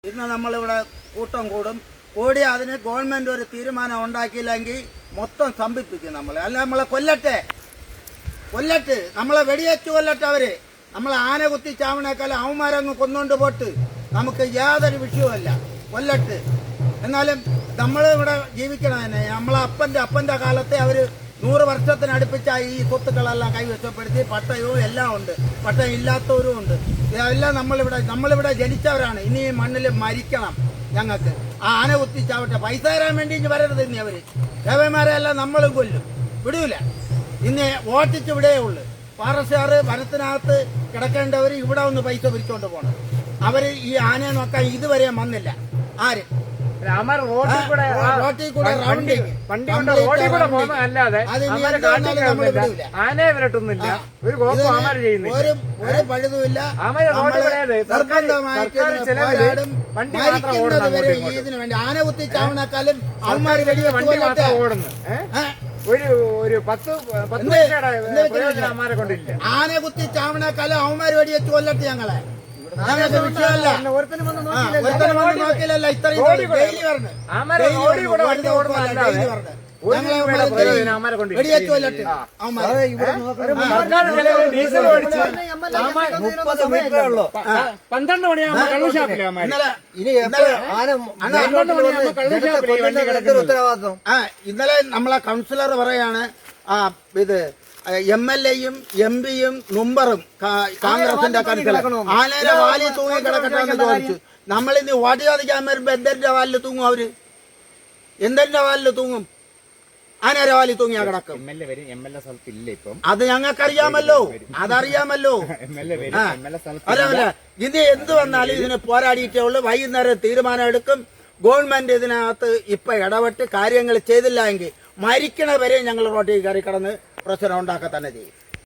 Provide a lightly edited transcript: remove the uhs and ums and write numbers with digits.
ഇന്ന് നമ്മളിവിടെ കൂട്ടം കൂടും കൂടി അതിന് ഗവൺമെന്റ് ഒരു തീരുമാനം ഉണ്ടാക്കിയില്ലെങ്കിൽ മൊത്തം സ്തംഭിപ്പിക്കും നമ്മളെ. അല്ല നമ്മളെ കൊല്ലട്ടെ നമ്മളെ വെടിയേച്ചു കൊല്ലട്ടെ അവര്. നമ്മളെ ആന കുത്തി ചാവണേക്കാളും അവന്മാരങ്ങ് കൊന്നുകൊണ്ട് പോട്ട് നമുക്ക് യാതൊരു വിഷയവുമല്ല. കൊല്ലട്ട്. എന്നാലും നമ്മളിവിടെ ജീവിക്കണം തന്നെ. നമ്മളെ അപ്പന്റെ കാലത്തെ അവര് 100 വർഷത്തിനടുപ്പിച്ചായി ഈ സ്വത്തുക്കളെല്ലാം കൈവശപ്പെടുത്തി. പട്ടയവും എല്ലാം ഉണ്ട്, പട്ടയം ഇല്ലാത്തവരും ഉണ്ട്. ഇതെല്ലാം നമ്മളിവിടെ ജനിച്ചവരാണ്. ഇനി ഈ മണ്ണിൽ മരിക്കണം. ഞങ്ങൾക്ക് ആ ആന കുത്തിച്ചാവട്ടെ. പൈസ തരാൻ വേണ്ടി ഇനി വരരുത്. ഇനി അവര് ദേവന്മാരെല്ലാം നമ്മളും കൊല്ലും, വിടൂല. ഇന്ന് വോട്ടിച്ച് ഇവിടേ ഉള്ളു. പാറശാറ് വനത്തിനകത്ത് കിടക്കേണ്ടവർ ഇവിടെ ഒന്ന് പൈസ പിരിച്ചോണ്ട് പോകണം. അവര് ഈ ആനയെ നോക്കാൻ ഇതുവരെ വന്നില്ല. ആര് റോട്ടിൽ കൂടെ റൗണ്ടിങ് ആനയെ വിരട്ടുന്നില്ല, ഒരു ഒരു പഴുതുമില്ല. ഇതിനു വേണ്ടി ആന കുത്തി ചാവണേക്കാളും അവന്മാര് വെടിവെച്ച് ഓടുന്നു. ഒരു 10 പ്രയോജനം കൊണ്ടില്ല. ആന കുത്തി ചാവണേക്കാളും അവന്മാര് വെടിവെച്ച് കൊല്ലട്ടെ ഞങ്ങളെ. നോക്കിയില്ലല്ല ഇത്രയും ഡെയിലി പറഞ്ഞു. വെടിവെച്ച് കൊല്ലട്ടെ അവന്മാര്. 12 മണിയാകുമ്പോ കള്ളുഷാപ്പില്ല. ഇന്നലെ നമ്മളെ കൗൺസിലർ പറയാണ് ഇത് MLA-യും MP-യും നുമ്പറും കോൺഗ്രസിന്റെ കൗൺസിലർ ആനയുടെ വാലിൽ തൂങ്ങി കിടക്കട്ടെ എന്ന് ചോദിച്ചു. നമ്മളിന്ന് വോട്ട് ചോദിക്കാൻ വരുമ്പോ എന്തിന്റെ വാലിൽ തൂങ്ങും അവര്? എന്തിന്റെ വാലിൽ തൂങ്ങും? ആനയുടെ വാലിൽ തൂങ്ങിയാ കിടക്കും. അത് ഞങ്ങൾക്കറിയാമല്ലോ, അതറിയാമല്ലോ. അല്ല ഇത് എന്ത് വന്നാലും ഇതിന് പോരാടിയിട്ടേ ഉള്ളൂ. വൈകുന്നേരം തീരുമാനം എടുക്കും. ഗവൺമെന്റ് ഇതിനകത്ത് ഇപ്പൊ ഇടപെട്ട് കാര്യങ്ങൾ ചെയ്തില്ല എങ്കിൽ മരിക്കണ വരെ ഞങ്ങൾ റോട്ടിൽ കയറി കിടന്ന് പ്രശ്നം ഉണ്ടാക്കാൻ തന്നെ ചെയ്യും.